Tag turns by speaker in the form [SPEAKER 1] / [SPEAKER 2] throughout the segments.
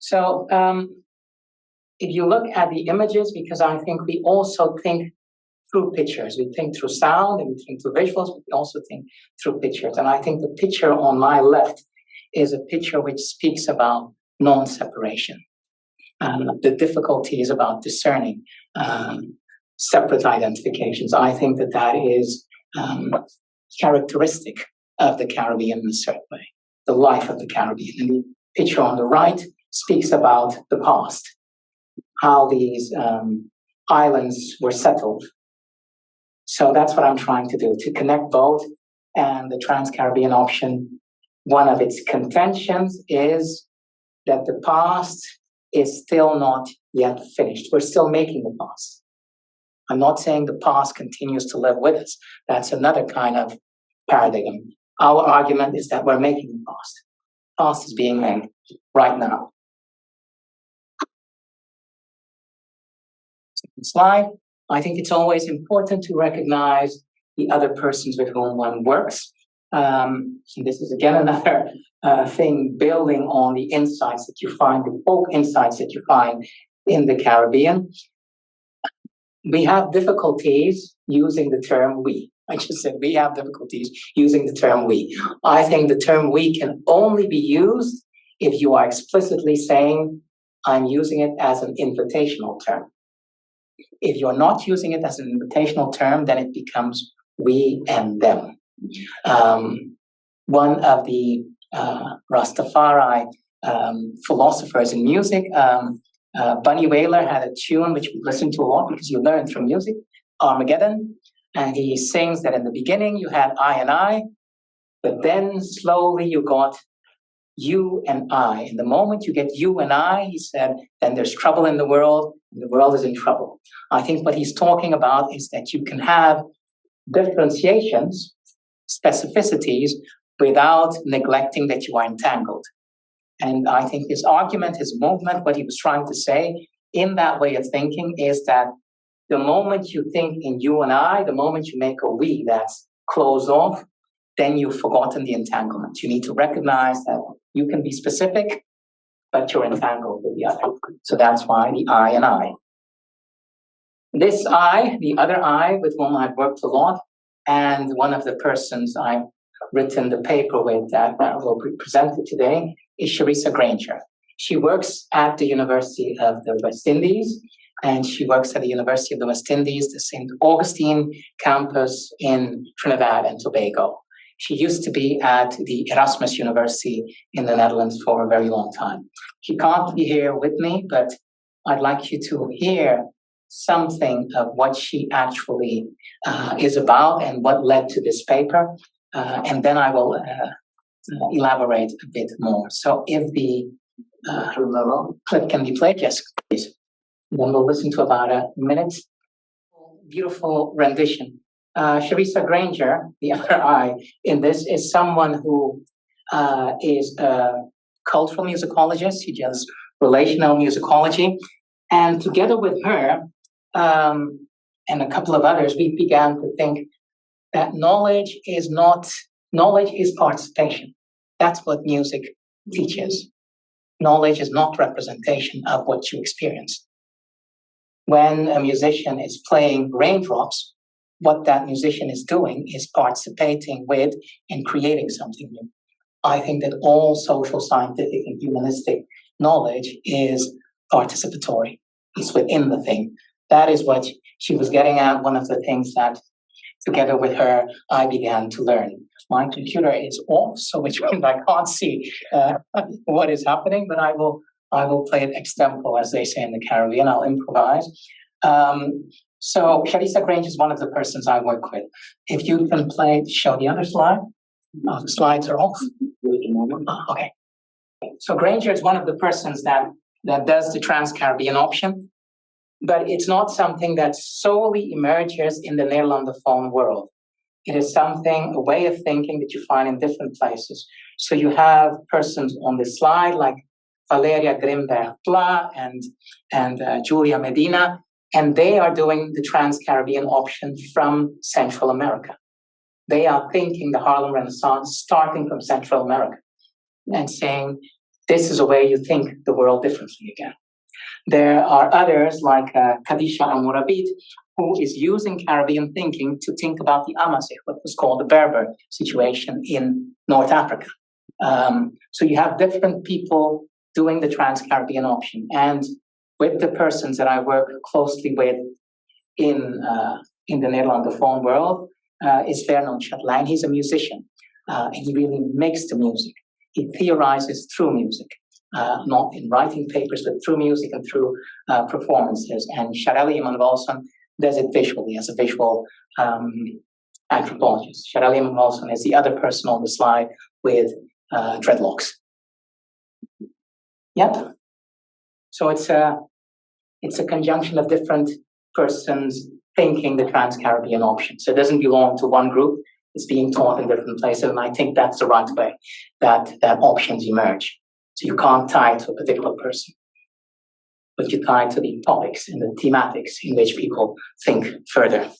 [SPEAKER 1] So if you look at the images, because I think we also think through pictures. We think through sound and we think through visuals, but we also think through pictures. And I think the picture on my left is a picture which speaks about non-separation. The difficulty is about discerning separate identifications. I think that that is characteristic of the Caribbean in a certain way, the life of the Caribbean. And the picture on the right speaks about the past, how these islands were settled. So that's what I'm trying to do, to connect both. And the Trans-Caribbean option, one of its contentions is that the past is still not yet finished. We're still making the past. I'm not saying the past continues to live with us. That's another kind of paradigm. Our argument is that we're making the past. Past is being made right now. Second slide. I think it's always important to recognize the other persons with whom one works. And this is again another thing building on the insights that you find, the folk insights that you find in the Caribbean. We have difficulties using the term we. I just said we have difficulties using the term we. I think the term we can only be used if you are explicitly saying, I'm using it as an invitational term. If you're not using it as an invitational term, then it becomes we and them. One of the Rastafari philosophers in music, Bunny Wailer, had a tune which we listen to a lot because you learn from music, Armageddon. And he sings that in the beginning you had I and I, but then slowly you got you and I. And the moment you get you and I, he said, then there's trouble in the world, and the world is in trouble. I think what he's talking about is that you can have differentiations, specificities, without neglecting that you are entangled. And I think his argument, his movement, what he was trying to say in that way of thinking is that the moment you think in you and I, the moment you make a we that's closed off, then you've forgotten the entanglement. You need to recognize that you can be specific, but you're entangled with the other. So that's why the I and I. This I, the other I, with whom I've worked a lot, and one of the persons I've written the paper with that will be presented today is Charissa Granger. She works at the University of the West Indies, and she works at the University of the West Indies, the St. Augustine campus in Trinidad and Tobago. She used to be at the Erasmus University in the Netherlands for a very long time. She can't be here with me, but I'd like you to hear something of what she actually is about and what led to this paper. And then I will elaborate a bit more. So if the clip can be played, yes, please. Then we'll listen to about a minute. Beautiful rendition. Charissa Granger, the other I in this, is someone who is a cultural musicologist. She does relational musicology. And together with her and a couple of others, we began to think that knowledge is participation. That's what music teaches. Knowledge is not representation of what you experience. When a musician is playing Raindrops, what that musician is doing is participating with and creating something new. I think that all social, scientific, and humanistic knowledge is participatory. It's within the thing. That is what she was getting at. One of the things that, together with her, I began to learn. My computer is off, so which means I can't see what is happening, but I will play it extempo, as they say in the Caribbean. I'll improvise. So Charissa Granger is one of the persons I work with. If you can show the other slide. Oh, the slides are off. Okay. So Granger is one of the persons that does the Trans-Caribbean option, but it's not something that solely emerges in the Nederlandophone world. It is something, a way of thinking that you find in different places. So you have persons on this slide like Valeria Grimberg-Pla and Julia Medina, and they are doing the Trans-Caribbean option from Central America. They are thinking the Harlem Renaissance starting from Central America and saying this is a way you think the world differently again. There are others like Kadisha Amurabit, who is using Caribbean thinking to think about the Amazigh, what was called the Berber situation in North Africa. So you have different people doing the Trans-Caribbean option. And with the persons that I work closely with in the Nederlandophone world is Vernon Chatelain. He's a musician, and he really makes the music. He theorizes through music, not in writing papers, but through music and through performances. And Shareli Iman-Wolson does it visually as a visual anthropologist. Shareli Iman-Wolson is the other person on the slide with dreadlocks. Yep. So it's a conjunction of different persons thinking the Trans-Caribbean option. So it doesn't belong to one group. It's being taught in different places, and I think that's the right way that options emerge. So you can't tie it to a particular person, but you tie it to the topics and the thematics in which people think further.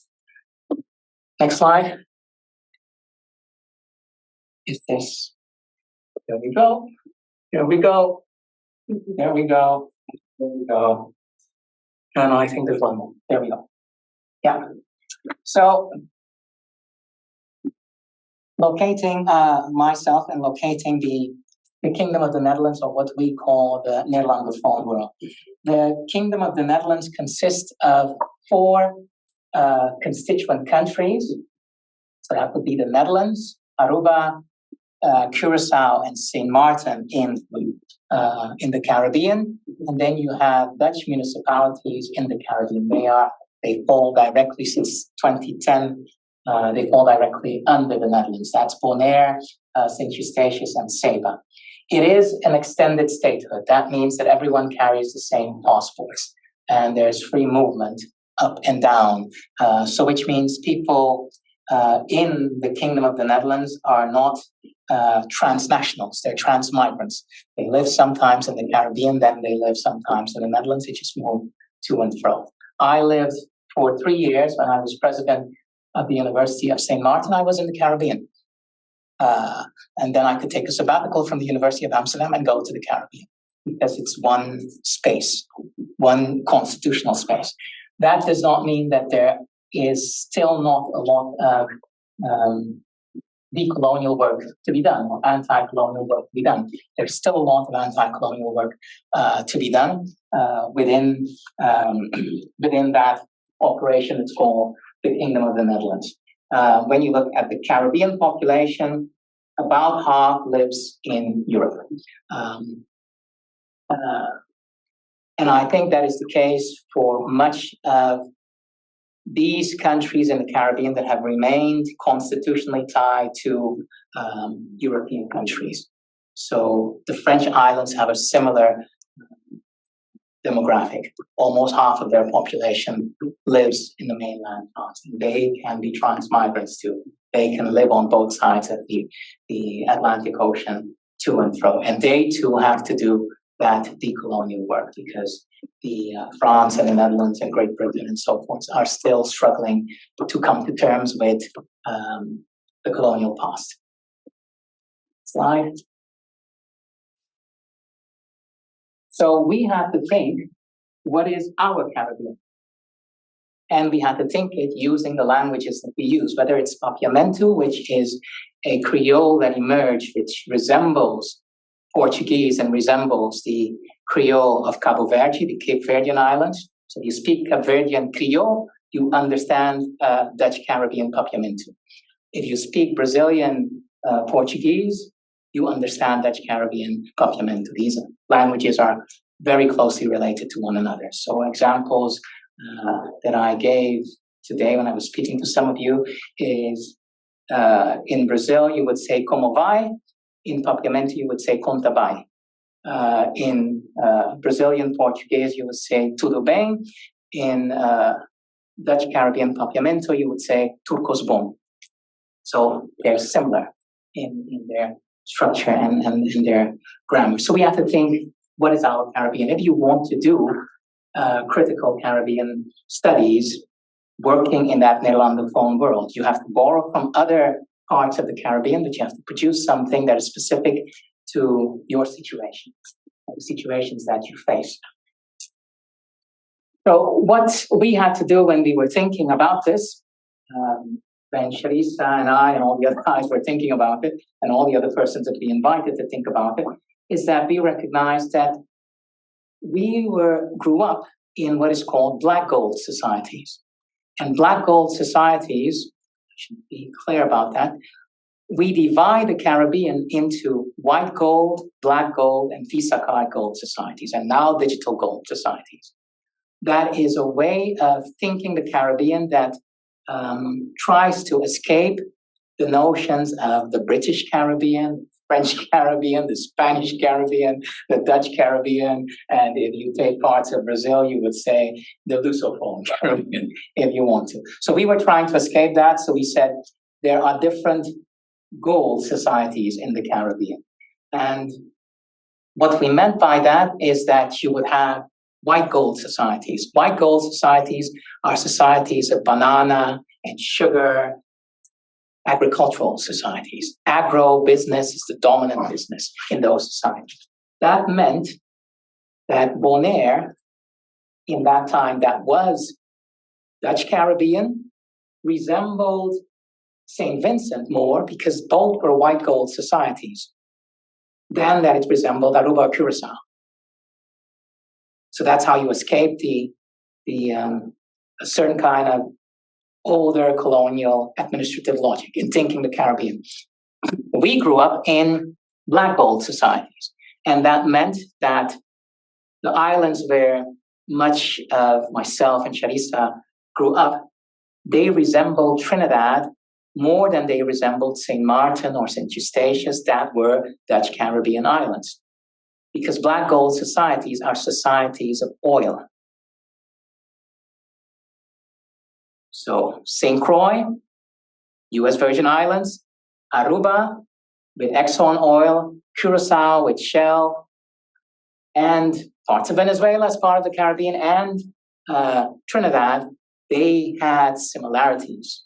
[SPEAKER 1] Next slide. Is this? There we go. There we go. There we go. There we go. No, I think there's one more. There we go. Yeah. So locating myself and locating the Kingdom of the Netherlands, or what we call the Nederlandophone world. The Kingdom of the Netherlands consists of 4 constituent countries. So that would be the Netherlands, Aruba, Curacao, and Saint Martin in the Caribbean. And then you have Dutch municipalities in the Caribbean. They fall directly, since 2010, they fall directly under the Netherlands. That's Bonaire, St. Eustatius, and Saba. It is an extended statehood. That means that everyone carries the same passports, and there's free movement up and down. So which means people in the Kingdom of the Netherlands are not transnationals, they're transmigrants. They live sometimes in the Caribbean, then they live sometimes in the Netherlands. They just move to and fro. I lived for 3 years when I was president of the University of St. Martin. I was in the Caribbean. And then I could take a sabbatical from the University of Amsterdam and go to the Caribbean, because it's one space, one constitutional space. That does not mean that there is still not a lot of decolonial work to be done, or anti-colonial work to be done. There's still a lot of anti-colonial work to be done within that operation. It's called the Kingdom of the Netherlands. When you look at the Caribbean population, about half lives in Europe. And I think that is the case for much of these countries in the Caribbean that have remained constitutionally tied to European countries. So the French islands have a similar demographic. Almost half of their population lives in the mainland France. They can be transmigrants too. They can live on both sides of the Atlantic Ocean to and fro. And they too have to do that decolonial work, because France and the Netherlands and Great Britain and so forth are still struggling to come to terms with the colonial past. Slide. So we had to think, what is our Caribbean? And we had to think it using the languages that we use, whether it's Papiamentu, which is a Creole that emerged, which resembles Portuguese and resembles the Creole of Cabo Verde, the Cape Verdean Islands. So you speak Cape Verdean Creole, you understand Dutch Caribbean Papiamentu. If you speak Brazilian Portuguese, you understand Dutch Caribbean Papiamentu. These languages are very closely related to one another. So examples that I gave today when I was speaking to some of you is in Brazil, you would say como vai. In Papiamentu, you would say conta vai. In Brazilian Portuguese, you would say tudo bem. In Dutch Caribbean Papiamento, you would say turcos bom. So they're similar in their structure and in their grammar. So we have to think, what is our Caribbean? If you want to do critical Caribbean studies working in that Nederlandophone world, you have to borrow from other parts of the Caribbean, but you have to produce something that is specific to your situation, the situations that you face. So what we had to do when we were thinking about this, when Sharissa and I and all the other guys were thinking about it, and all the other persons that we invited to think about it, is that we recognized that we grew up in what is called black gold societies. And black gold societies, I should be clear about that, we divide the Caribbean into white gold, black gold, and Visa card gold societies, and now digital gold societies. That is a way of thinking the Caribbean that tries to escape the notions of the British Caribbean, French Caribbean, the Spanish Caribbean, the Dutch Caribbean, and if you take parts of Brazil, you would say the Lusophone Caribbean, if you want to. So we were trying to escape that, so we said there are different gold societies in the Caribbean. And what we meant by that is that you would have white gold societies. White gold societies are societies of banana and sugar, agricultural societies. Agro-business is the dominant business in those societies. That meant that Bonaire, in that time that was Dutch Caribbean, resembled St. Vincent more because both were white gold societies than that it resembled Aruba or Curacao. So that's how you escape a certain kind of older colonial administrative logic in thinking the Caribbean. We grew up in black gold societies, and that meant that the islands where much of myself and Sharissa grew up, they resembled Trinidad more than they resembled St. Martin or St. Eustatius, that were Dutch Caribbean islands. Because black gold societies are societies of oil. So St. Croix, US Virgin Islands, Aruba with Exxon Oil, Curacao with Shell, and parts of Venezuela as part of the Caribbean, and Trinidad, they had similarities.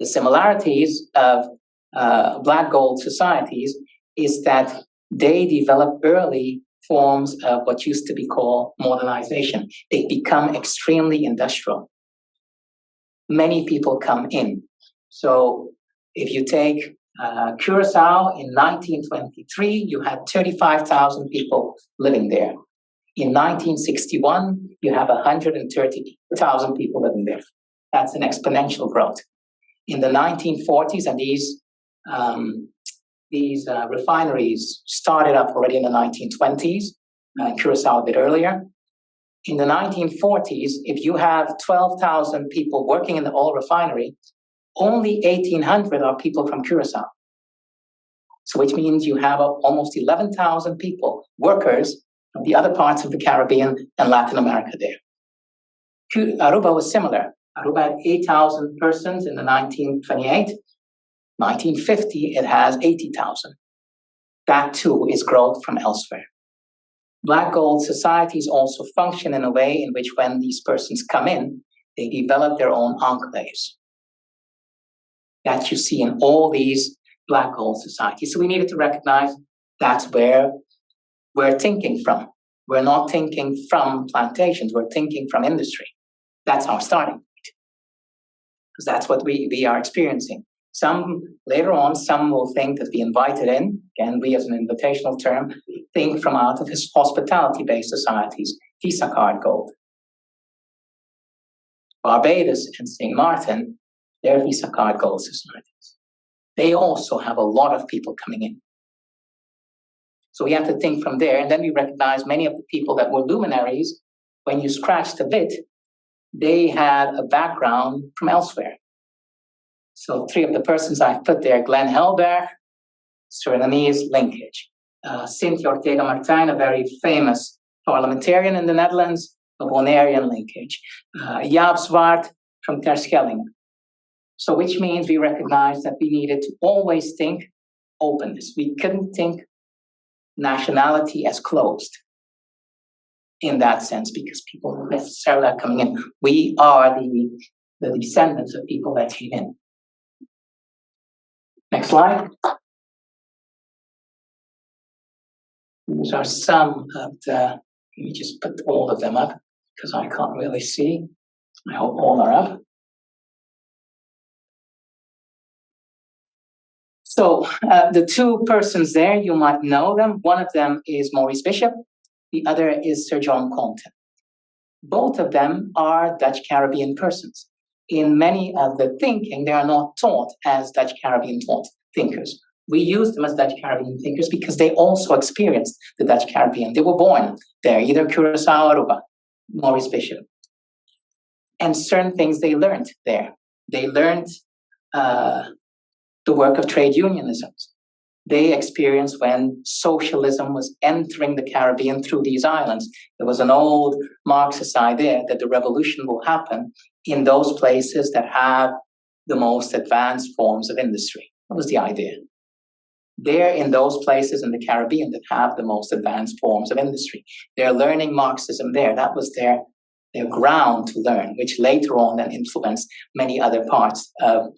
[SPEAKER 1] The similarities of black gold societies is that they develop early forms of what used to be called modernization. They become extremely industrial. Many people come in. So if you take Curacao in 1923, you had 35,000 people living there. In 1961, you have 130,000 people living there. That's an exponential growth. In the 1940s, and these refineries started up already in the 1920s, Curacao a bit earlier. In the 1940s, if you have 12,000 people working in the oil refinery, only 1,800 are people from Curacao. So which means you have almost 11,000 people, workers from the other parts of the Caribbean and Latin America there. Aruba was similar. Aruba had 8,000 persons in the 1928. 1950, it has 80,000. That too is growth from elsewhere. Black gold societies also function in a way in which when these persons come in, they develop their own enclaves. That you see in all these black gold societies. So we needed to recognize that's where we're thinking from. We're not thinking from plantations, we're thinking from industry. That's our starting point. Because that's what we are experiencing. Later on, some will think that we invited in, again, we as an invitational term, think from out of his hospitality-based societies, Visa card gold. Barbados and St. Martin, they're Visa card gold societies. They also have a lot of people coming in. So we have to think from there, and then we recognize many of the people that were luminaries, when you scratched a bit, they had a background from elsewhere. So 3 of the persons I've put there, Glenn Helberg, Surinamese linkage. Cynthia Ortega Martin, a very famous parliamentarian in the Netherlands, a Bonairean linkage. Jaap Zwart from Terschelling. So which means we recognize that we needed to always think openness. We couldn't think nationality as closed in that sense because people don't necessarily are coming in. We are the descendants of people that came in. Next slide. These are some of the, let me just put all of them up because I can't really see. I hope all are up. So the two persons there, you might know them. One of them is Maurice Bishop. The other is Sir John Compton. Both of them are Dutch Caribbean persons. In many of the thinking, they are not taught as Dutch Caribbean thinkers. We use them as Dutch Caribbean thinkers because they also experienced the Dutch Caribbean. They were born there, either Curaçao or Aruba, Maurice Bishop. And certain things they learned there. They learned the work of trade unionisms. They experienced when socialism was entering the Caribbean through these islands. There was an old Marxist idea that the revolution will happen in those places that have the most advanced forms of industry. That was the idea. They're in those places in the Caribbean that have the most advanced forms of industry. They're learning Marxism there. That was their ground to learn, which later on then influenced many other parts of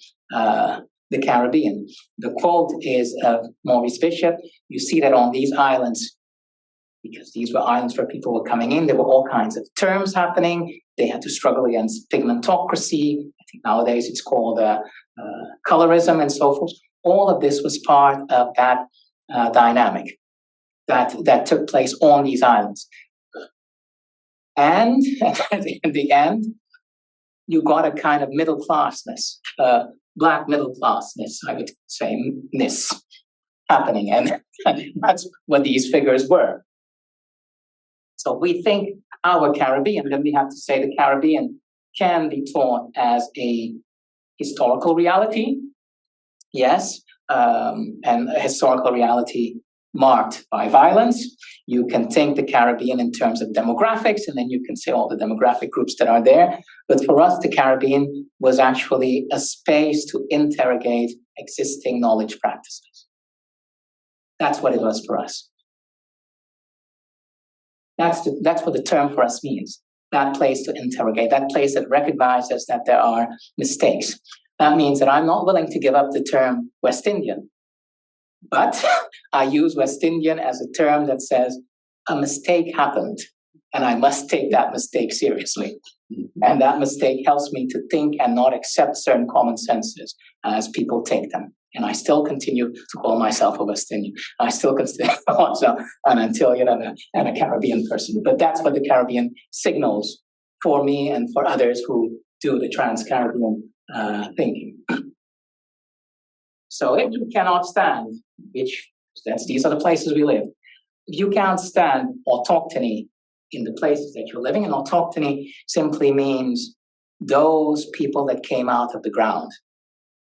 [SPEAKER 1] the Caribbean. The quote is of Maurice Bishop. You see that on these islands, because these were islands where people were coming in, there were all kinds of terms happening. They had to struggle against pigmentocracy. I think nowadays it's called colorism and so forth. All of this was part of that dynamic that took place on these islands. And in the end, you got a kind of middle classness, black middle classness, I would say, happening. And that's what these figures were. So we think our Caribbean, then we have to say the Caribbean can be taught as a historical reality, yes, and a historical reality marked by violence. You can think the Caribbean in terms of demographics, and then you can say all the demographic groups that are there. But for us, the Caribbean was actually a space to interrogate existing knowledge practices. That's what it was for us. That's what the term for us means. That place to interrogate, that place that recognizes that there are mistakes. That means that I'm not willing to give up the term West Indian, but I use West Indian as a term that says a mistake happened, and I must take that mistake seriously. And that mistake helps me to think and not accept certain common senses as people take them. And I still continue to call myself a West Indian. I still consider myself an Antillean and a Caribbean person. But that's what the Caribbean signals for me and for others who do the trans-Caribbean thinking. So if you cannot stand, these are the places we live. If you can't stand autochthony in the places that you're living, and autochthony simply means those people that came out of the ground.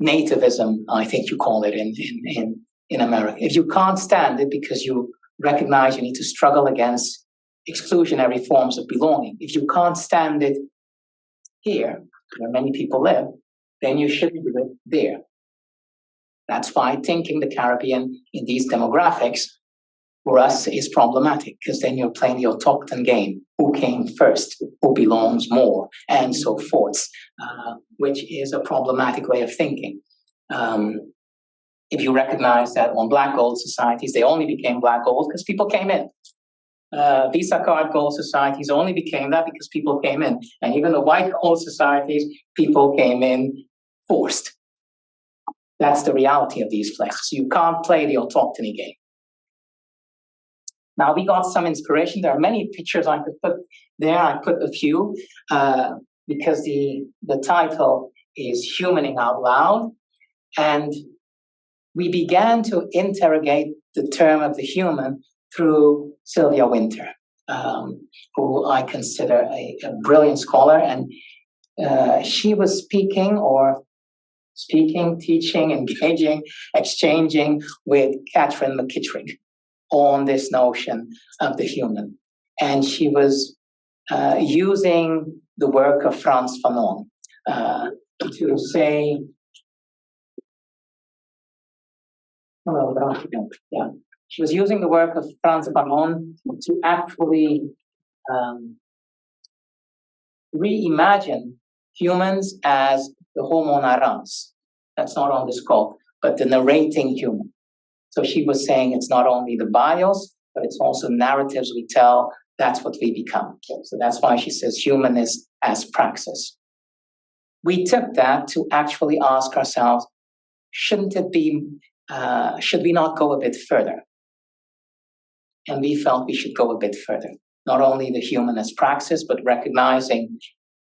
[SPEAKER 1] Nativism, I think you call it in America. If you can't stand it because you recognize you need to struggle against exclusionary forms of belonging, if you can't stand it here, where many people live, then you shouldn't do it there. That's why thinking the Caribbean in these demographics for us is problematic, because then you're playing the autochthon game. Who came first? Who belongs more? And so forth, which is a problematic way of thinking. If you recognize that on Black gold societies, they only became Black gold because people came in. Visa card gold societies only became that because people came in. And even the white gold societies, people came in forced. That's the reality of these places. You can't play the autochthony game. Now, we got some inspiration. There are many pictures I could put there. I put a few because the title is Humaning Out Loud. And we began to interrogate the term of the human through Sylvia Wynter, who I consider a brilliant scholar. And she was speaking, teaching, engaging, exchanging with Catherine McKittrick on this notion of the human. And she was using the work of Frans Fanon to say, she was using the work of Frans Fanon to actually reimagine humans as the homo narrans. That's not on the scope, but the narrating human. So she was saying it's not only the bios, but it's also narratives we tell. That's what we become. So that's why she says human is as praxis. We took that to actually ask ourselves, should we not go a bit further? And we felt we should go a bit further. Not only the human as praxis, but recognizing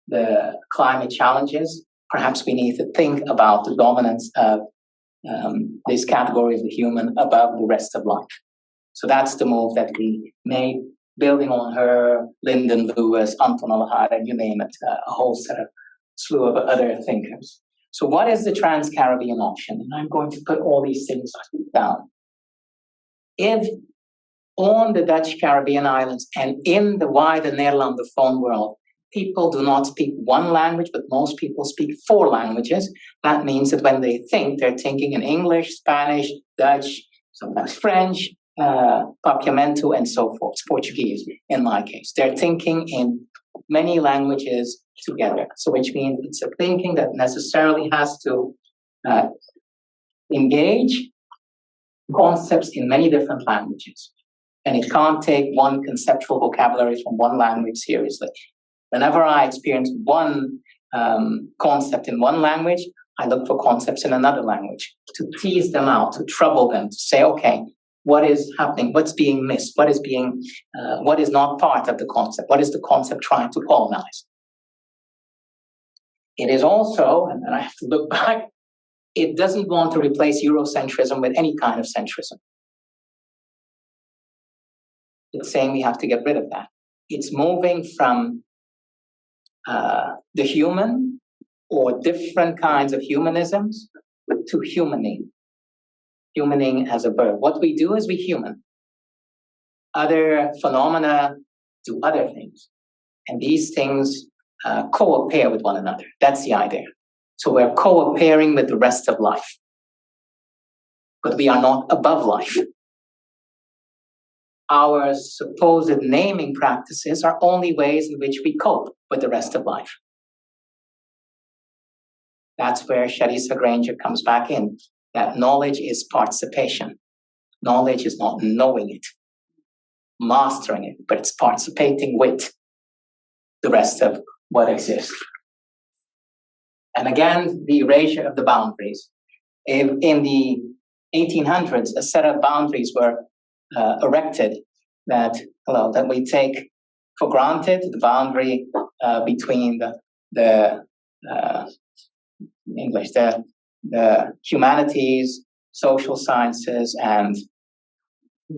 [SPEAKER 1] the climate challenges. Perhaps we need to think about the dominance of this category of the human above the rest of life. So that's the move that we made, building on her, Lyndon Lewis, Ontologies, and you name it, a whole slew of other thinkers. So what is the Trans-Caribbean option? And I'm going to put all these things down. If on the Dutch Caribbean islands and in the wider Nederlandophone world, people do not speak one language, but most people speak 4 languages. That means that when they think, they're thinking in English, Spanish, Dutch, sometimes French, Papiamento, and so forth, Portuguese in my case. They're thinking in many languages together. So which means it's a thinking that necessarily has to engage concepts in many different languages. And it can't take one conceptual vocabulary from one language seriously. Whenever I experience one concept in one language, I look for concepts in another language to tease them out, to trouble them, to say, okay, what is happening? What's being missed? What is not part of the concept? What is the concept trying to colonize? It is also, and then I have to look back, it doesn't want to replace Eurocentrism with any kind of centrism. It's saying we have to get rid of that. It's moving from the human or different kinds of humanisms to humaning. Humaning as a verb. What we do is we human. Other phenomena do other things. And these things co-appear with one another. That's the idea. So we're co-appearing with the rest of life. But we are not above life. Our supposed naming practices are only ways in which we cope with the rest of life. That's where Charissa Granger comes back in. That knowledge is participation. Knowledge is not knowing it, mastering it, but it's participating with the rest of what exists. And again, the erasure of the boundaries. In the 1800s, a set of boundaries were erected that we take for granted, the boundary between the humanities, social sciences, and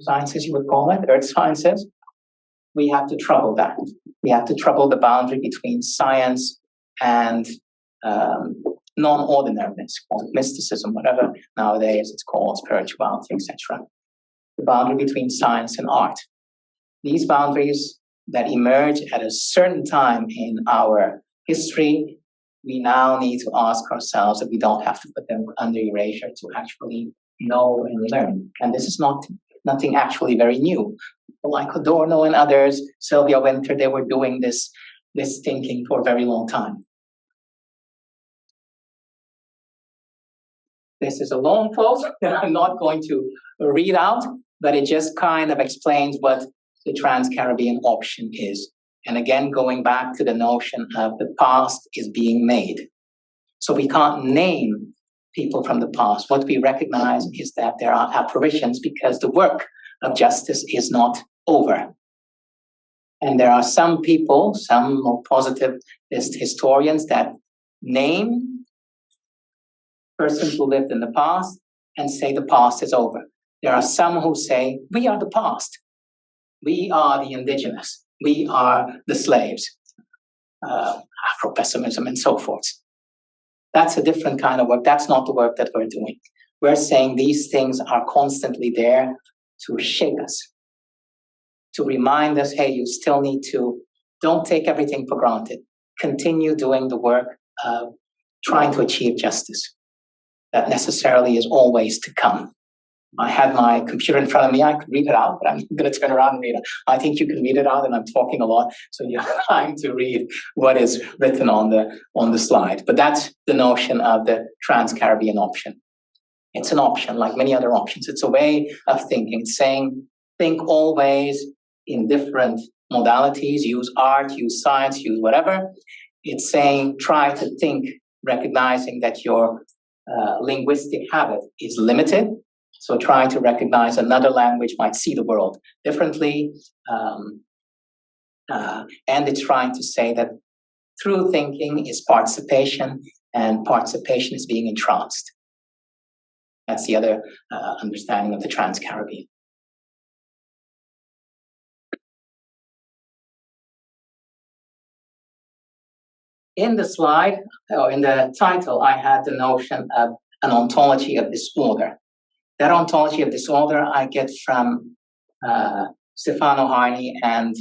[SPEAKER 1] sciences, you would call it, earth sciences. We have to trouble that. We have to trouble the boundary between science and non-ordinariness, called mysticism, whatever nowadays it's called, spirituality, etc. The boundary between science and art. These boundaries that emerge at a certain time in our history, we now need to ask ourselves that we don't have to put them under erasure to actually know and learn. And this is nothing actually very new. People like Adorno and others, Sylvia Wynter, they were doing this thinking for a very long time. This is a long quote that I'm not going to read out, but it just kind of explains what the Trans-Caribbean option is. And again, going back to the notion of the past is being made. So we can't name people from the past. What we recognize is that there are apparitions because the work of justice is not over. And there are some people, some more positivist historians, that name persons who lived in the past and say the past is over. There are some who say, we are the past. We are the indigenous. We are the slaves. Afro-pessimism and so forth. That's a different kind of work. That's not the work that we're doing. We're saying these things are constantly there to shake us, to remind us, hey, you still need to, don't take everything for granted. Continue doing the work of trying to achieve justice. That necessarily is always to come. I had my computer in front of me. I could read it out, but I'm going to turn around and read it. I think you can read it out, and I'm talking a lot, so you have time to read what is written on the slide. But that's the notion of the Trans-Caribbean option. It's an option, like many other options. It's a way of thinking, saying think always in different modalities, use art, use science, use whatever. It's saying try to think, recognizing that your linguistic habit is limited. So try to recognize another language might see the world differently. And it's trying to say that true thinking is participation, and participation is being entranced. That's the other understanding of the Trans-Caribbean. In the slide, or in the title, I had the notion of an ontology of disorder. That ontology of disorder I get from Stefano Harney and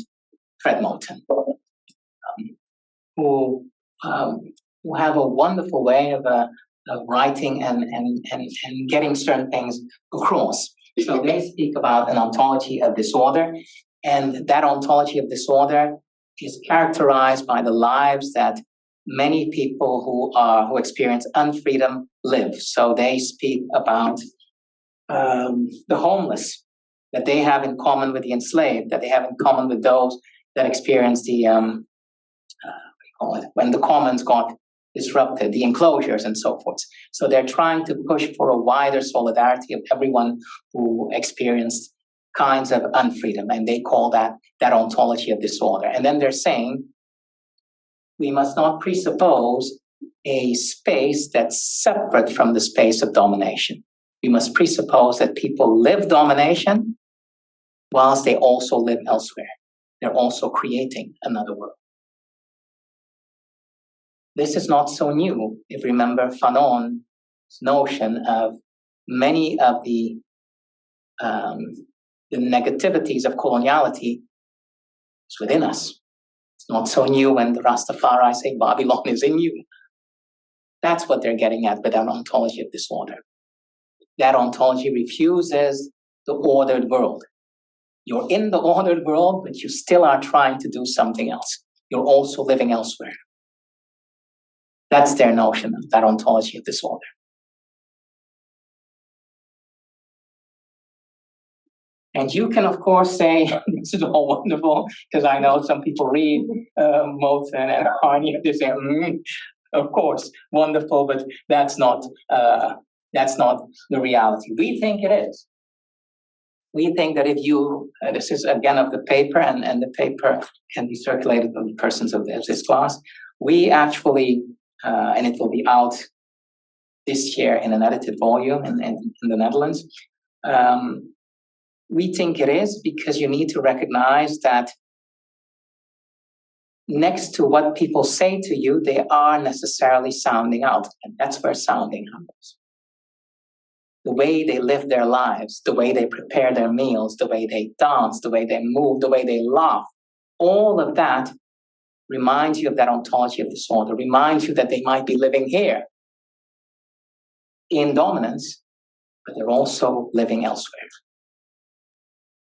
[SPEAKER 1] Fred Moten, who have a wonderful way of writing and getting certain things across. So they speak about an ontology of disorder, and that ontology of disorder is characterized by the lives that many people who experience unfreedom live. So they speak about the homeless, that they have in common with the enslaved, that they have in common with those that experience the when the commons got disrupted, the enclosures and so forth. So they're trying to push for a wider solidarity of everyone who experienced kinds of unfreedom, and they call that ontology of disorder. And then they're saying we must not presuppose a space that's separate from the space of domination. We must presuppose that people live domination whilst they also live elsewhere. They're also creating another world. This is not so new. If you remember Fanon's notion of many of the negativities of coloniality is within us. It's not so new when the Rastafari say Babylon is in you. That's what they're getting at with that ontology of disorder. That ontology refuses the ordered world. You're in the ordered world, but you still are trying to do something else. You're also living elsewhere. That's their notion of that ontology of disorder. And you can, of course, say, this is all wonderful, because I know some people read Moten and Harney, and they say, of course, wonderful, but that's not the reality. We think it is. We think that if you, this is again of the paper, and the paper can be circulated to the persons of this class. We actually, and it will be out this year in an edited volume in the Netherlands. We think it is because you need to recognize that next to what people say to you, they are necessarily sounding out. And that's where sounding happens. The way they live their lives, the way they prepare their meals, the way they dance, the way they move, the way they laugh, all of that reminds you of that ontology of disorder, reminds you that they might be living here in dominance, but they're also living elsewhere.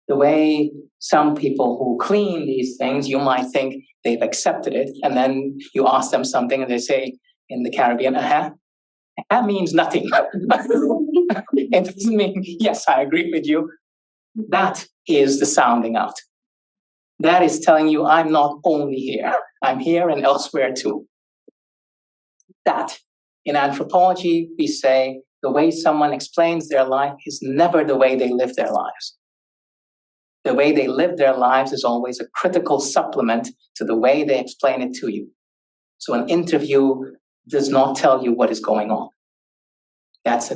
[SPEAKER 1] The way some people who clean these things, you might think they've accepted it, and then you ask them something and they say in the Caribbean, that means nothing. It doesn't mean, yes, I agree with you. That is the sounding out. That is telling you I'm not only here, I'm here and elsewhere too. That, in anthropology, we say the way someone explains their life is never the way they live their lives. The way they live their lives is always a critical supplement to the way they explain it to you. So an interview does not tell you what is going on. That's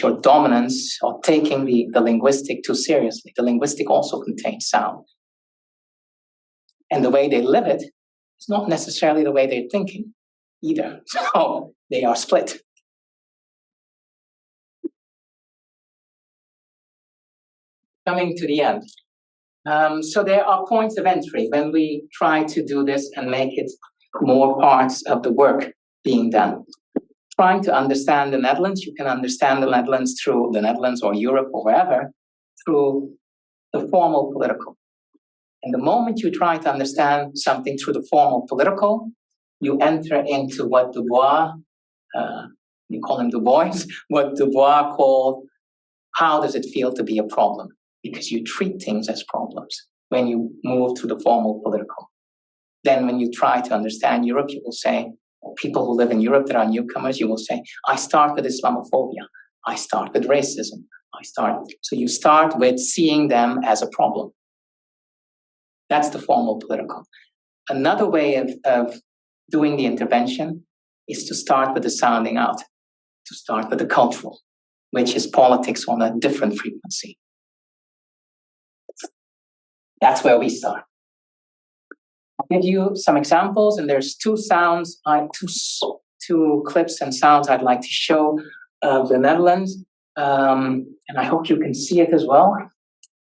[SPEAKER 1] your dominance of taking the linguistic too seriously. The linguistic also contains sound. And the way they live it is not necessarily the way they're thinking either. So they are split. Coming to the end. So there are points of entry when we try to do this and make it more parts of the work being done. Trying to understand the Netherlands, you can understand the Netherlands through the Netherlands or Europe or wherever, through the formal political. And the moment you try to understand something through the formal political, you enter into what Du Bois, you call him Du Bois, what Du Bois called, how does it feel to be a problem? because you treat things as problems when you move to the formal political. Then when you try to understand Europe, you will say, or people who live in Europe that are newcomers, you will say, I start with Islamophobia. I start with racism. So you start with seeing them as a problem. That's the formal political. Another way of doing the intervention is to start with the sounding out, to start with the cultural, which is politics on a different frequency. That's where we start. I'll give you some examples, and there's two clips and sounds I'd like to show of the Netherlands, and I hope you can see it as well.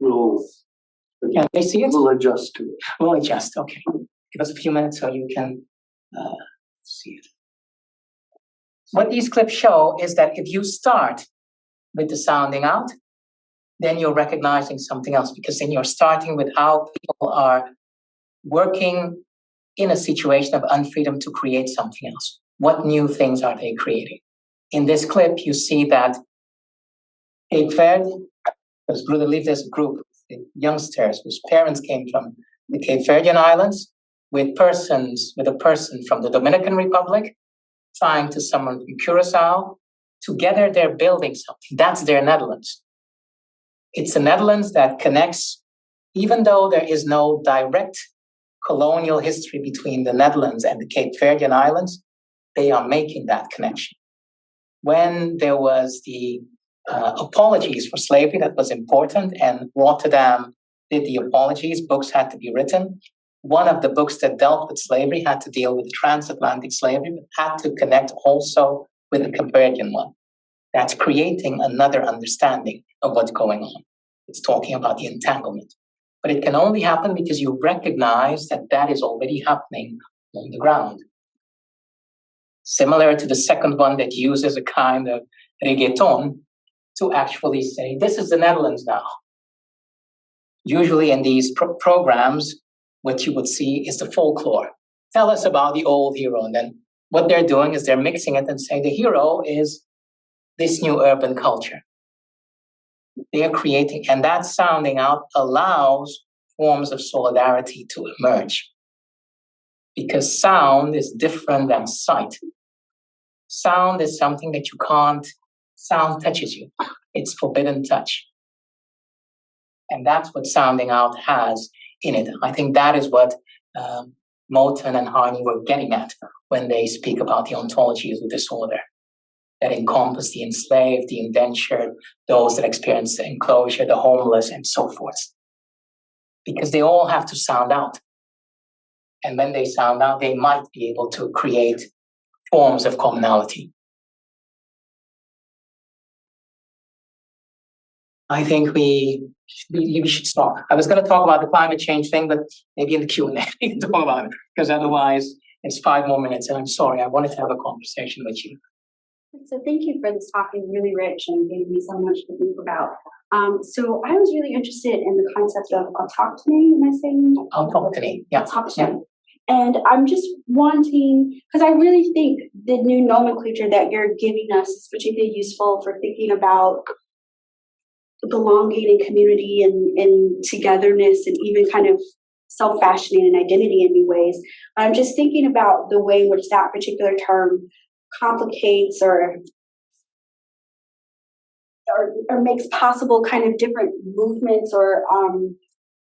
[SPEAKER 1] Can they see it?
[SPEAKER 2] We'll adjust to it.
[SPEAKER 1] We'll adjust, okay. Give us a few minutes so you can see it. What these clips show is that if you start with the sounding out, then you're recognizing something else, because then you're starting with how people are working in a situation of unfreedom to create something else. What new things are they creating? In this clip, you see that Cape Verde, because Guadeloupe, there's a group of youngsters whose parents came from the Cape Verdean Islands, with a person from the Dominican Republic, trying to someone from Curacao. Together, they're building something. That's their Netherlands. It's a Netherlands that connects, even though there is no direct colonial history between the Netherlands and the Cape Verdean Islands, they are making that connection. When there was the apologies for slavery, that was important, and Rotterdam did the apologies, books had to be written. One of the books that dealt with slavery had to deal with transatlantic slavery, but had to connect also with the Cape Verdean one. That's creating another understanding of what's going on. It's talking about the entanglement. But it can only happen because you recognize that that is already happening on the ground. Similar to the second one that uses a kind of reggaeton to actually say, this is the Netherlands now. Usually in these programs, what you would see is the folklore. Tell us about the old hero. And then what they're doing is they're mixing it and saying the hero is this new urban culture. They are creating, and that sounding out allows forms of solidarity to emerge. Because sound is different than sight. Sound is something that you can't, sound touches you. It's forbidden touch. And that's what sounding out has in it. I think that is what Moten and Harney were getting at when they speak about the ontologies of disorder that encompass the enslaved, the indentured, those that experience the enclosure, the homeless, and so forth. Because they all have to sound out. And when they sound out, they might be able to create forms of commonality. I think we should stop. I was going to talk about the climate change thing, but maybe in the Q&A we can talk about it, because otherwise it's 5 more minutes. And I'm sorry, I wanted to have a conversation with you.
[SPEAKER 3] So thank you for this talk. It's really rich and gave me so much to think about. So I was really interested in the concept of autochthony. Am I saying?
[SPEAKER 1] Autochthony, yeah.
[SPEAKER 3] Autochthony.
[SPEAKER 1] Yeah.
[SPEAKER 3] And I'm just wanting, because I really think the new nomenclature that you're giving us is particularly useful for thinking about belonging and community and togetherness and even kind of self-fashioning and identity in new ways. I'm just thinking about the way in which that particular term complicates or makes possible kind of different movements or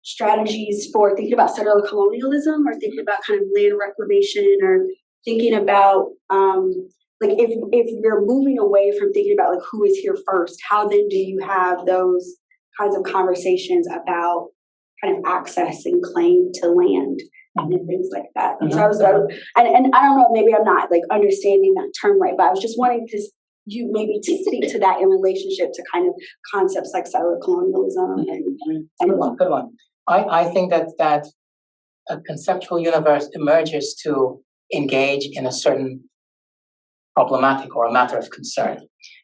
[SPEAKER 3] strategies for thinking about settler colonialism or thinking about kind of land reclamation or thinking about like if you're moving away from thinking about like who is here first, how then do you have those kinds of conversations about kind of access and claim to land and things like that. And so I was, and I don't know, maybe I'm not like understanding that term right, but I was just wanting to you maybe to speak to that in relationship to kind of concepts like settler colonialism and
[SPEAKER 1] good one. I think that a conceptual universe emerges to engage in a certain problematic or a matter of concern.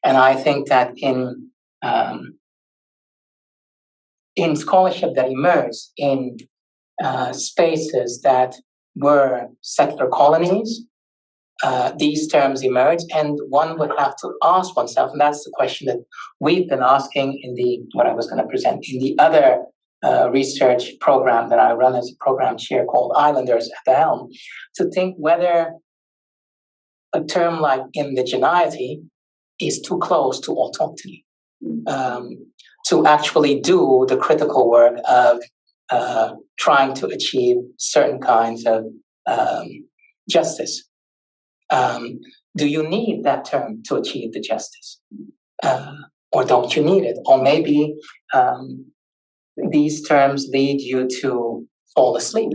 [SPEAKER 1] And I think that in scholarship that emerged in spaces that were settler colonies, these terms emerge, and one would have to ask oneself, and that's the question that we've been asking in what I was going to present in the other research program that I run as a program chair called Islanders at the Helm, to think whether a term like indigeneity is too close to autochthony, to actually do the critical work of trying to achieve certain kinds of justice. Do you need that term to achieve the justice? Or don't you need it? Or maybe these terms lead you to fall asleep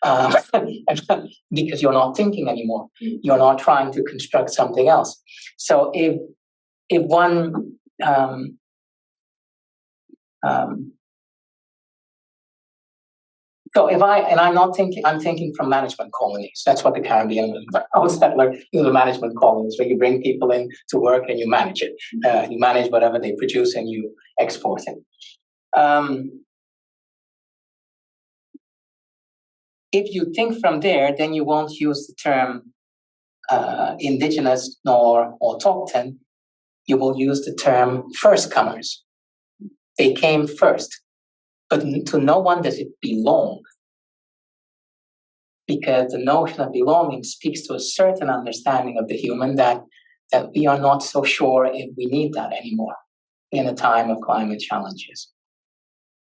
[SPEAKER 1] because you're not thinking anymore. You're not trying to construct something else. So if one so I'm thinking from management colonies. That's what the Caribbean was. The management colonies, where you bring people in to work and you manage it. You manage whatever they produce and you export it. If you think from there, then you won't use the term indigenous nor autochthon. You will use the term first comers. They came first. But to no one does it belong, because the notion of belonging speaks to a certain understanding of the human that we are not so sure if we need that anymore in a time of climate challenges.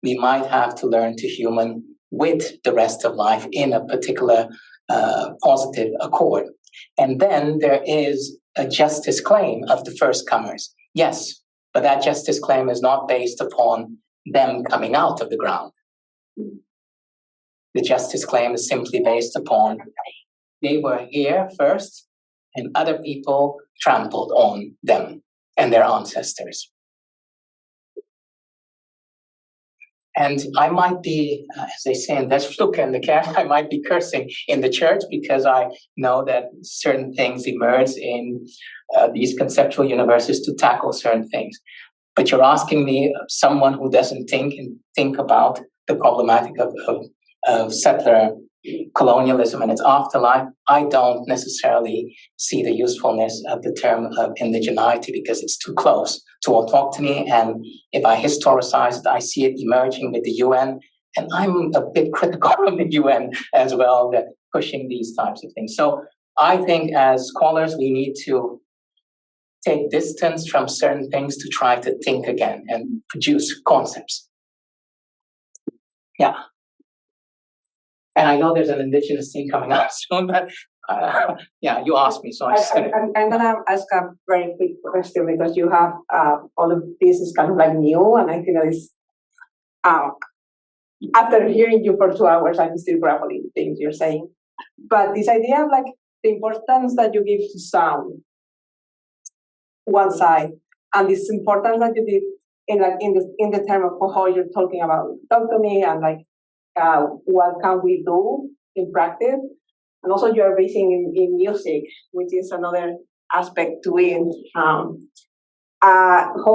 [SPEAKER 1] We might have to learn to human with the rest of life in a particular positive accord. And then there is a justice claim of the first comers. Yes, but that justice claim is not based upon them coming out of the ground. The justice claim is simply based upon they were here first and other people trampled on them and their ancestors. And I might be, as they say in Dutch, in the cat, I might be cursing in the church because I know that certain things emerge in these conceptual universes to tackle certain things. But you're asking me, someone who doesn't think about the problematic of settler colonialism and its afterlife, I don't necessarily see the usefulness of the term of indigeneity because it's too close to autochthony. And if I historicize it, I see it emerging with the UN. And I'm a bit critical of the UN as well, that pushing these types of things. So I think as scholars, we need to take distance from certain things to try to think again and produce concepts. Yeah. And I know there's an indigenous thing coming up soon, but yeah, you asked me, so I said it.
[SPEAKER 2] I'm going to ask a very quick question because you have all of this is kind of like new, and I think that is, after hearing you for 2 hours, I'm still grappling with things you're saying. But this idea of like the importance that you give to sound, one side, and this importance that you give in the term of how you're talking about autonomy and like what can we do in practice, and also you are raising in music, which is another aspect to it. How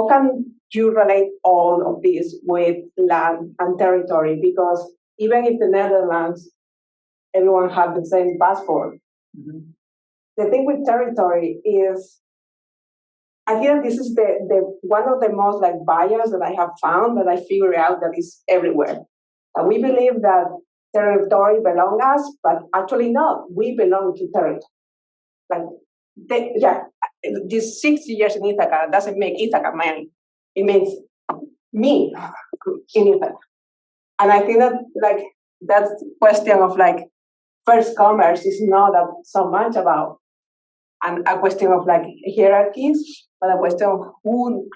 [SPEAKER 2] can you relate all of this with land and territory? Because even if the Netherlands, everyone has the same passport, the thing with territory is, I think this is the one of the most like bias that I have found that I figure out that is everywhere. We believe that territory belongs us, but actually not. We belong to territory. Like, this 60 years in Ithaca doesn't make Ithaca mine. It means me in Ithaca. And I think that like that question of like first commerce is not so much about a question of like hierarchies, but a question of who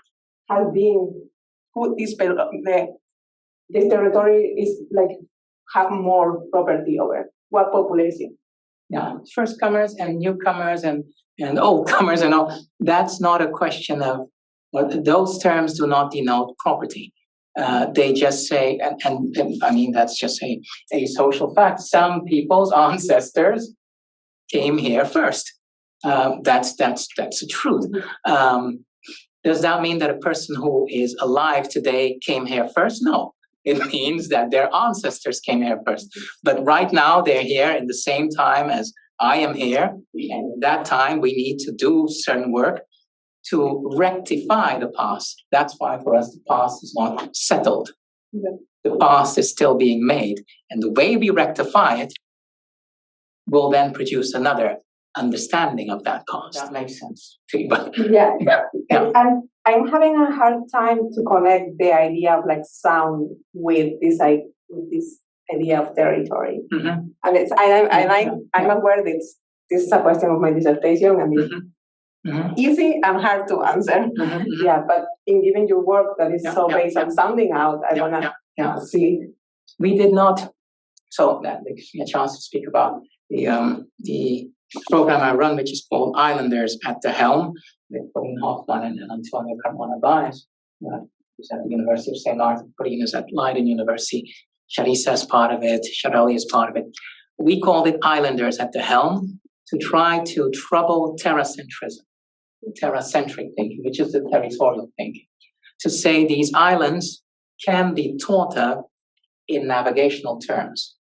[SPEAKER 2] is the territory is like have more property over what population.
[SPEAKER 1] Yeah, first comers and newcomers and old comers and all. That's not a question of those terms do not denote property. They just say, and I mean that's just a social fact. Some people's ancestors came here first. That's the truth. Does that mean that a person who is alive today came here first? No. It means that their ancestors came here first. But right now they're here in the same time as I am here, and at that time we need to do certain work to rectify the past. That's why for us the past is not settled. The past is still being made, and the way we rectify it will then produce another understanding of that past. That makes sense to you, but
[SPEAKER 2] Yeah.
[SPEAKER 1] Yeah.
[SPEAKER 2] And I'm having a hard time to connect the idea of like sound with this idea of territory.
[SPEAKER 1] Mhm.
[SPEAKER 2] And I'm aware that this is a question of my dissertation, and it's easy and hard to answer. Yeah, but in giving your work that is so based on sounding out, I wanna see.
[SPEAKER 1] We did not. So that gives me a chance to speak about the program I run, which is called Islanders at the Helm, with Pauline Hoffman and Antonio Carmona Baez, who's at the University of St. Martin. Pauline is at Leiden University. Charissa is part of it. Charelli is part of it. We called it Islanders at the Helm to try to trouble terracentrism, terracentric thinking, which is the territorial thinking. To say these islands can be thought of in navigational terms.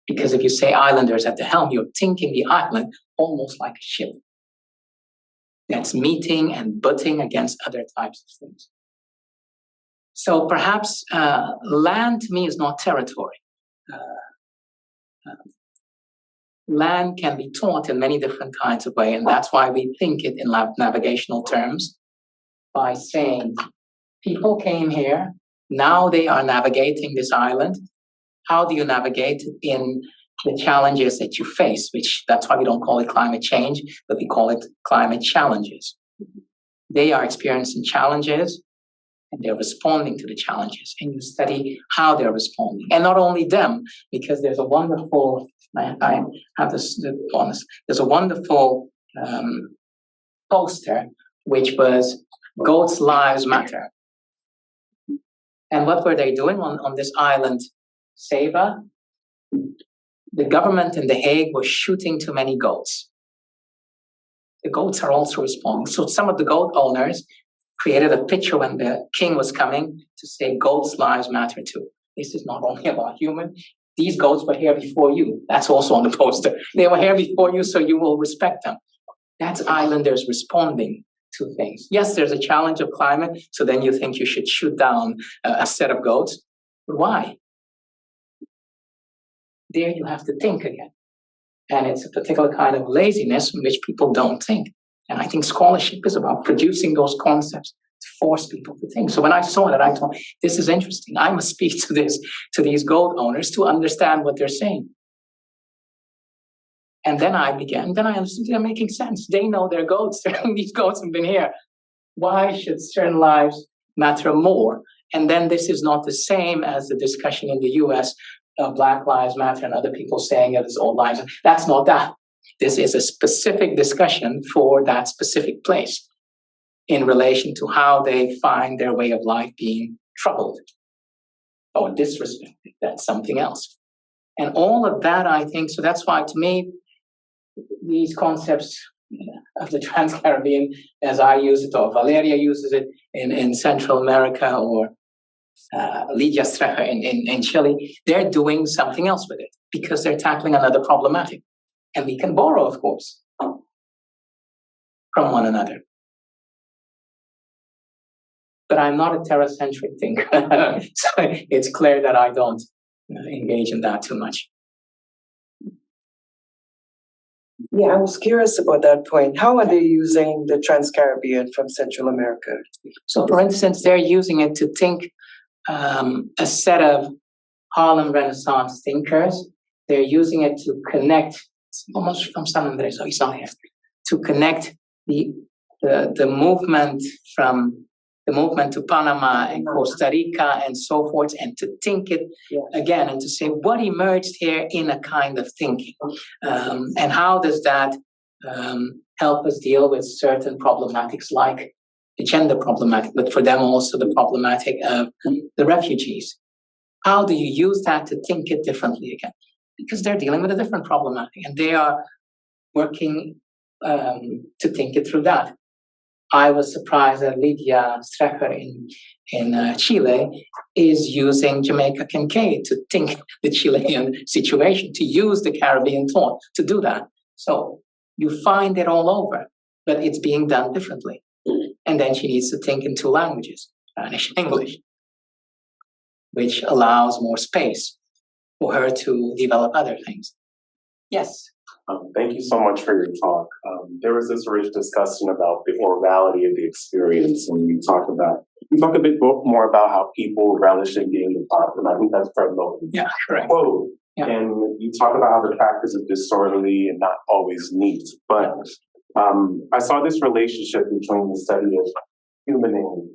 [SPEAKER 1] Because if you say islanders at the helm, you're thinking the island almost like a ship that's meeting and butting against other types of things. So perhaps land to me is not territory. Land can be taught in many different kinds of ways, and that's why we think it in navigational terms by saying people came here, now they are navigating this island. How do you navigate in the challenges that you face? Which that's why we don't call it climate change, but we call it climate challenges. They are experiencing challenges and they're responding to the challenges. And you study how they're responding. And not only them, because there's a wonderful, I have this honest, there's a wonderful poster which was Goats' Lives Matter. And what were they doing on this island? Saba, the government in The Hague was shooting too many goats. The goats are also responding. So some of the goat owners created a picture when the king was coming to say goats' lives matter too. This is not only about human. These goats were here before you. That's also on the poster. They were here before you, so you will respect them. That's islanders responding to things. Yes, there's a challenge of climate, so then you think you should shoot down a set of goats. But why? There you have to think again. And it's a particular kind of laziness in which people don't think. And I think scholarship is about producing those concepts to force people to think. So when I saw that, I thought, this is interesting. I must speak to these goat owners to understand what they're saying. And then I understood they're making sense. They know their goats. These goats have been here. Why should certain lives matter more? And then this is not the same as the discussion in the US. Black Lives Matter and other people saying it is all lives. That's not that. This is a specific discussion for that specific place in relation to how they find their way of life being troubled or disrespected. That's something else. And all of that, I think, so that's why to me, these concepts of the Trans-Caribbean, as I use it, or Valeria uses it in Central America, or Lidia Strecher in Chile, they're doing something else with it because they're tackling another problematic. And we can borrow, of course, from one another. But I'm not a terracentric thinker. So it's clear that I don't engage in that too much.
[SPEAKER 4] Yeah, I was curious about that point. How are they using the Trans-Caribbean from Central America?
[SPEAKER 1] So, for instance, they're using it to think a set of Harlem Renaissance thinkers. They're using it to connect, almost from San Andres, so he's not here, to connect the movement from the movement to Panama and Costa Rica and so forth, and to think it again and to say what emerged here in a kind of thinking. And how does that help us deal with certain problematics like the gender problematic, but for them also the problematic of the refugees. How do you use that to think it differently again? Because they're dealing with a different problematic and they are working to think it through that. I was surprised that Lydia Strecker in Chile is using Jamaica Kincaid to think the Chilean situation, to use the Caribbean thought to do that. So you find it all over, but it's being done differently. And then she needs to think in two languages, Spanish and English, which allows more space for her to develop other things. Yes.
[SPEAKER 5] Thank you so much for your talk. There was this rich discussion about the orality of the experience, and you talk a bit more about how people relish in being the top, and I think that's Fred Logan's quote.
[SPEAKER 1] Yeah.
[SPEAKER 5] And you talk about how the practice is disorderly and not always neat. But I saw this relationship between the study of humaning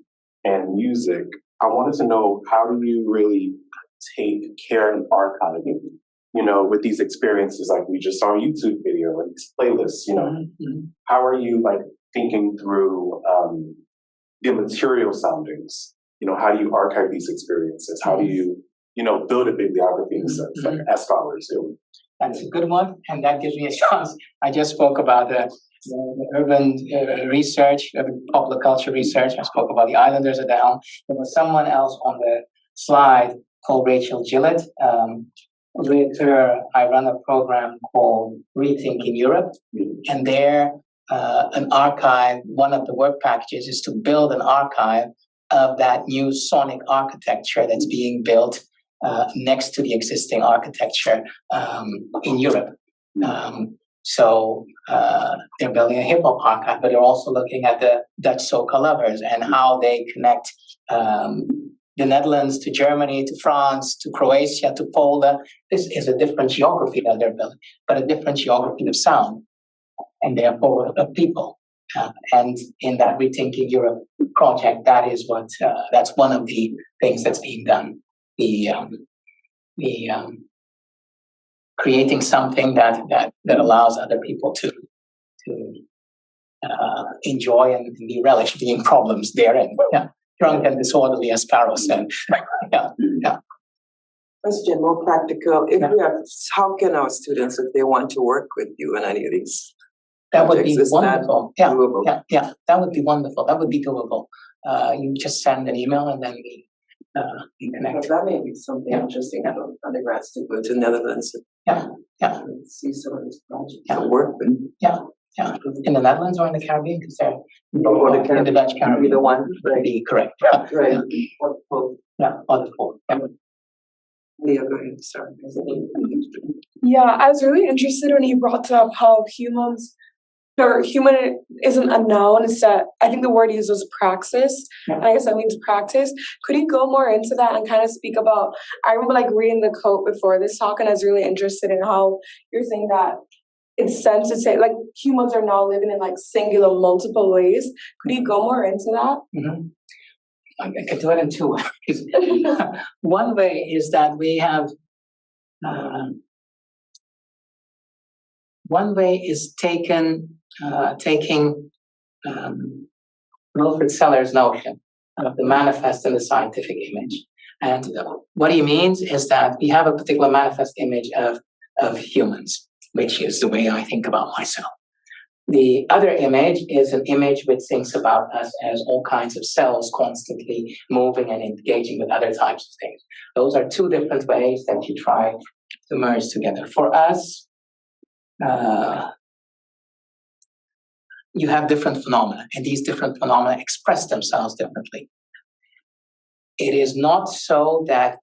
[SPEAKER 5] and music. I wanted to know, how do you really take care in archiving, with these experiences, like we just saw a YouTube video and these playlists, how are you thinking through the material soundings? How do you archive these experiences? How do you, build a bibliography in a sense, as scholars do?
[SPEAKER 1] That's a good one, and that gives me a chance. I just spoke about the urban research, popular culture research. I spoke about the Islanders of the Helm. There was someone else on the slide called Rachel Gillett. With her, I run a program called Rethinking Europe, and there, an archive, one of the work packages is to build an archive of that new sonic architecture that's being built next to the existing architecture in Europe. So they're building a hip hop archive, but they're also looking at the Dutch soca lovers and how they connect the Netherlands to Germany, to France, to Croatia, to Poland. This is a different geography that they're building, but a different geography of sound, and therefore of people. And in that Rethinking Europe project, that is what that's one of the things that's being done. The creating something that allows other people to enjoy and be relish being problems therein. Yeah. Drunk and disorderly, as Sparrow said. Yeah.
[SPEAKER 4] Question, more practical. How can our students, if they want to work with you in any of these
[SPEAKER 1] that would be
[SPEAKER 4] projects,
[SPEAKER 1] wonderful.
[SPEAKER 4] doable?
[SPEAKER 1] Yeah, that would be wonderful. That would be doable. You just send an email and then we connect.
[SPEAKER 4] That may be something interesting for undergrads to go to the Netherlands.
[SPEAKER 1] Yeah.
[SPEAKER 4] And see some of these projects and work with.
[SPEAKER 1] Yeah. In the Netherlands or in the Caribbean, because they're
[SPEAKER 4] in
[SPEAKER 1] the Dutch Caribbean.
[SPEAKER 4] Either one.
[SPEAKER 1] Right. Correct.
[SPEAKER 4] Right.
[SPEAKER 1] Yeah, wonderful. Yeah.
[SPEAKER 4] Leah, go ahead. Sorry.
[SPEAKER 6] Yeah, I was really interested when he brought up how human isn't a noun, it's that I think the word used was praxis, and I guess that means practice. Could you go more into that and kind of speak about, I remember reading the quote before this talk, and I was really interested in how you're saying that it's sense to say humans are now living in singular multiple ways. Could you go more into that?
[SPEAKER 1] Mm-hmm. I can do it in two ways. One way is that we have one way is taking Wilfrid Seller's notion of the manifest and the scientific image. And what he means is that we have a particular manifest image of humans, which is the way I think about myself. The other image is an image which thinks about us as all kinds of cells constantly moving and engaging with other types of things. Those are two different ways that you try to merge together. For us, you have different phenomena, and these different phenomena express themselves differently. It is not so that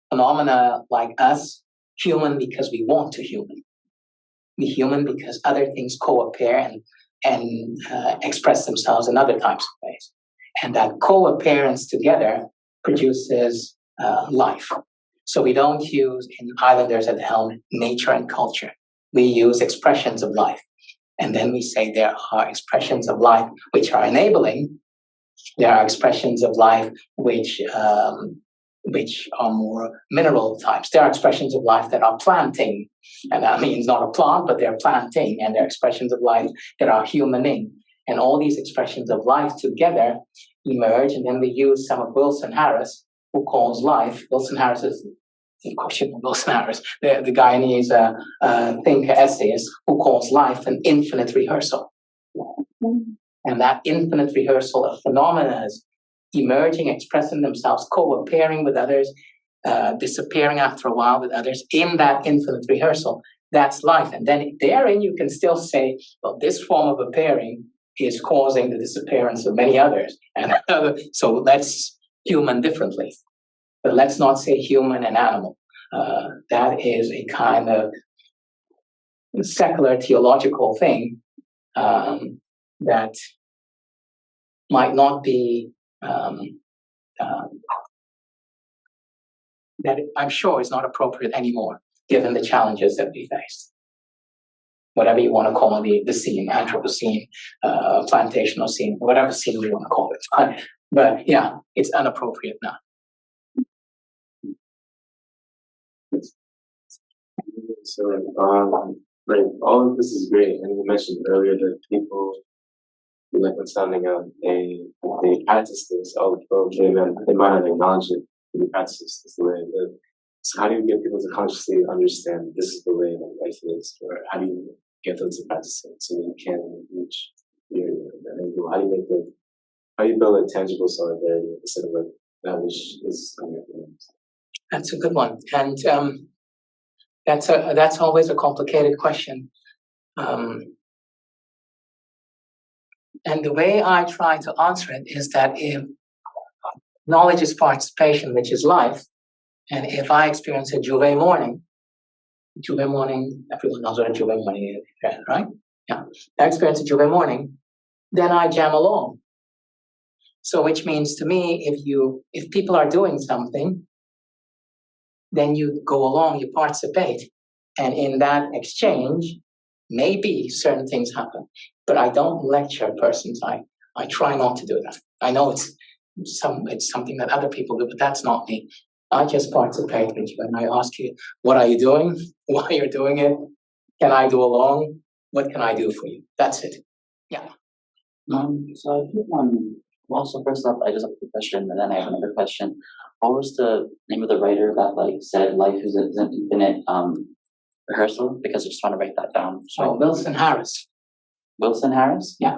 [SPEAKER 1] phenomena like us human because we want to human. We human because other things co-appear and express themselves in other types of ways. And that co-appearance together produces life. So we don't use in Islanders at the Helm nature and culture. We use expressions of life. And then we say there are expressions of life which are enabling. There are expressions of life which are more mineral types. There are expressions of life that are planting. And that means not a plant, but they're planting. And there are expressions of life that are humaning. And all these expressions of life together emerge. And then we use some of Wilson Harris, who calls life. Wilson Harris is, of course, Wilson Harris, the Guyanese thinker essayist, who calls life an infinite rehearsal. And that infinite rehearsal of phenomena emerging, expressing themselves, co-appearing with others, disappearing after a while with others in that infinite rehearsal, that's life. And then therein you can still say, well, this form of appearing is causing the disappearance of many others. And so let's human differently. But let's not say human and animal. That is a kind of secular theological thing that might not be, that I'm sure is not appropriate anymore, given the challenges that we face. Whatever you want to call the scene, Anthropocene, plantational scene, whatever scene you want to call it. But yeah, it's inappropriate now.
[SPEAKER 7] So, like, all of this is great, and you mentioned earlier that people, like, when sounding out, they practice this. Okay, man, they might not acknowledge it, but they practice this. This is the way they live. So, how do you get people to consciously understand this is the way that life is, or how do you get them to practice it so that you can reach your end goal? How do you build a tangible solidarity instead of like that which is on your feelings?
[SPEAKER 1] That's a good one, and that's always a complicated question. And the way I try to answer it is that if knowledge is participation, which is life, and if I experience a Juve morning, everyone knows what a Juve morning is, right? Yeah, I experience a Juve morning, then I jam along. So, which means to me, if people are doing something, then you go along, you participate, and in that exchange, maybe certain things happen. But I don't lecture persons. I try not to do that. I know it's something that other people do, but that's not me. I just participate with you, and I ask you, what are you doing? Why you're doing it? Can I do along? What can I do for you? That's it. Yeah.
[SPEAKER 8] So I think well, so first off, I just have a question, and then I have another question. What was the name of the writer that said life is an infinite rehearsal? Because I just want to write that down. So
[SPEAKER 1] Wilson Harris.
[SPEAKER 8] Wilson Harris?
[SPEAKER 1] Yeah.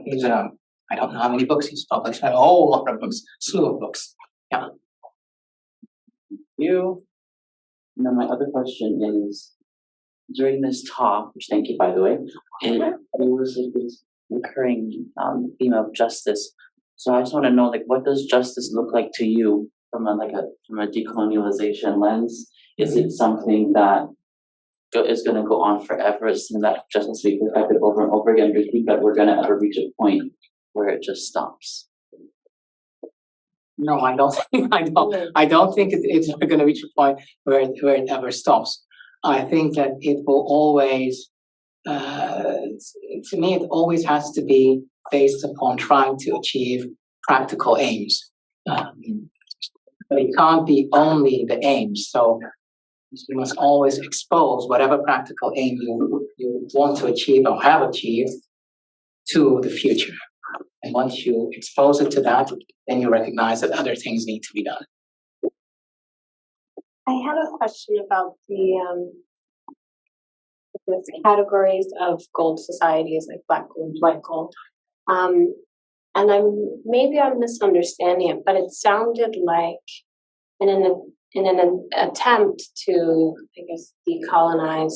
[SPEAKER 1] He's I don't know how many books he's published. A whole lot of books, slew of books. Yeah.
[SPEAKER 8] You. And then my other question is, during this talk, which thank you by the way, it was this recurring theme of justice. So I just want to know, what does justice look like to you from a decolonialization lens? Is it something that is going to go on forever? Is it something that justice will be perfected over and over again? Do you think that we're going to ever reach a point where it just stops?
[SPEAKER 1] No, I don't think. I don't think it's going to reach a point where it ever stops. I think that it will always. To me, it always has to be based upon trying to achieve practical aims. But it can't be only the aims. So you must always expose whatever practical aim you want to achieve or have achieved to the future. And once you expose it to that, then you recognize that other things need to be done.
[SPEAKER 9] I have a question about the categories of gold societies, like black gold, white gold. And maybe I'm misunderstanding it, but it sounded like in an attempt to, I guess, decolonize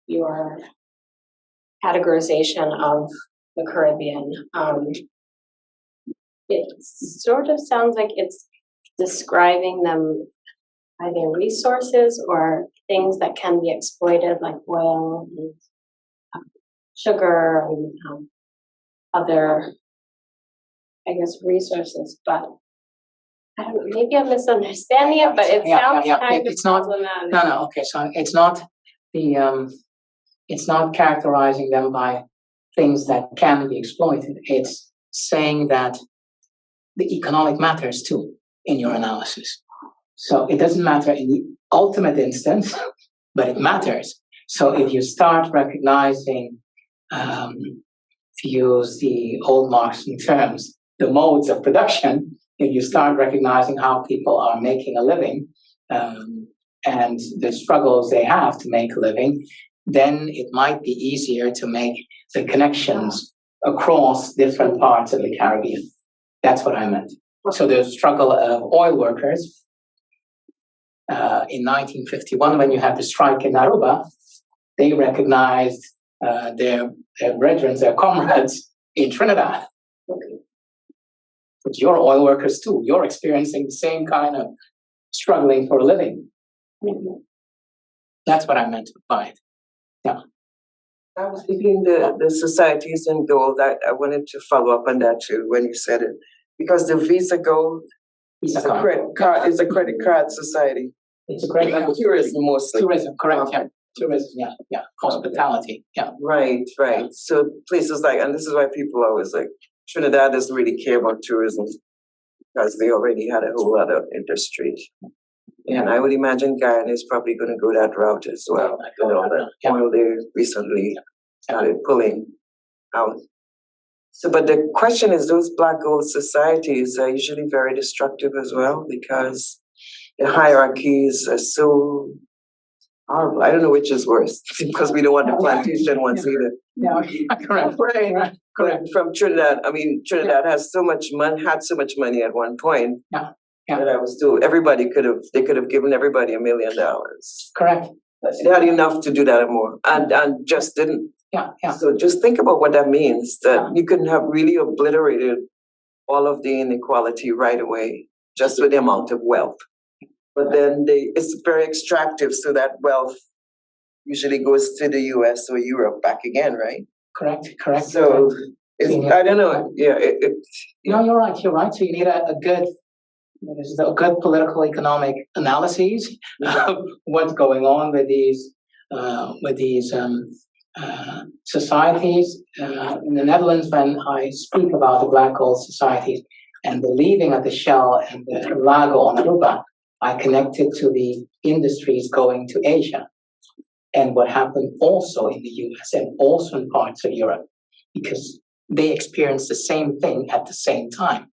[SPEAKER 9] your categorization of the Caribbean, it sort of sounds like it's describing them either resources or things that can be exploited, like oil and sugar and other, I guess, resources. But I don't know, maybe I'm misunderstanding it, but it sounds kind of problematic.
[SPEAKER 1] No, okay, so it's not it's not characterizing them by things that can be exploited. It's saying that the economic matters too in your analysis. So it doesn't matter in the ultimate instance, but it matters. So if you start recognizing, to use the old Marxian terms, the modes of production, if you start recognizing how people are making a living and the struggles they have to make a living, then it might be easier to make the connections across different parts of the Caribbean. That's what I meant. So the struggle of oil workers in 1951, when you had the strike in Aruba, they recognized their brethren, their comrades in Trinidad. But you're oil workers too. You're experiencing the same kind of struggling for a living. That's what I meant by it. Yeah.
[SPEAKER 4] I was thinking the societies in gold. I wanted to follow up on that too when you said it, because the Visa Gold is a credit card society.
[SPEAKER 1] It's a credit card.
[SPEAKER 4] Tourism mostly.
[SPEAKER 1] Tourism, correct? Yeah. Tourism, yeah. Hospitality, yeah.
[SPEAKER 4] Right. So places like, and this is why people always like Trinidad doesn't really care about tourism because they already had a whole other industry. And I would imagine Guyana is probably going to go that route as well. The oil they recently started pulling out. So, but the question is, those black gold societies are usually very destructive as well because the hierarchies are so horrible. I don't know which is worse because we don't want the plantation ones either.
[SPEAKER 1] Yeah, correct. Right. Correct.
[SPEAKER 4] From Trinidad, I mean, Trinidad has so much money, had so much money at one point.
[SPEAKER 1] Yeah.
[SPEAKER 4] That I was told everybody could have given everybody $1 million.
[SPEAKER 1] Correct.
[SPEAKER 4] They had enough to do that and more, and just didn't.
[SPEAKER 1] Yeah.
[SPEAKER 4] So just think about what that means, that you can have really obliterated all of the inequality right away, just with the amount of wealth. But then it's very extractive, so that wealth usually goes to the US or Europe back again, right?
[SPEAKER 1] Correct.
[SPEAKER 4] So I don't know. Yeah.
[SPEAKER 1] No, you're right. So you need a good political economic analyses of what's going on with these societies. In the Netherlands, when I speak about the black gold societies and the leaving of the Shell and the Lago on Aruba, I connect it to the industries going to Asia and what happened also in the US and also in parts of Europe, because they experienced the same thing at the same time.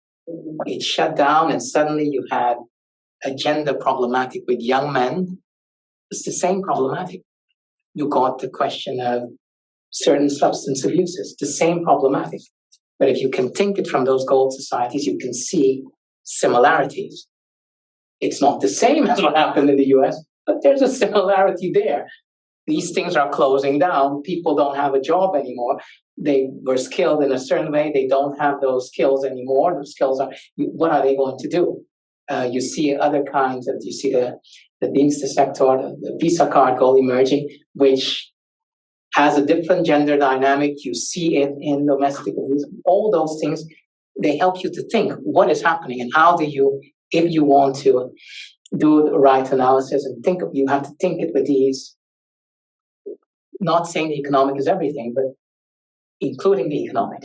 [SPEAKER 1] It shut down and suddenly you had a gender problematic with young men. It's the same problematic. You got the question of certain substance abuses, the same problematic. But if you can think it from those gold societies, you can see similarities. It's not the same as what happened in the US, but there's a similarity there. These things are closing down. People don't have a job anymore. They were skilled in a certain way. They don't have those skills anymore. Those skills what are they going to do? You see other kinds of, you see the Visa sector, the Visa card gold emerging, which has a different gender dynamic. You see it in domestic abuse. All those things, they help you to think what is happening and how do you, if you want to do the right analysis and think, you have to think it with these, not saying the economic is everything, but including the economic.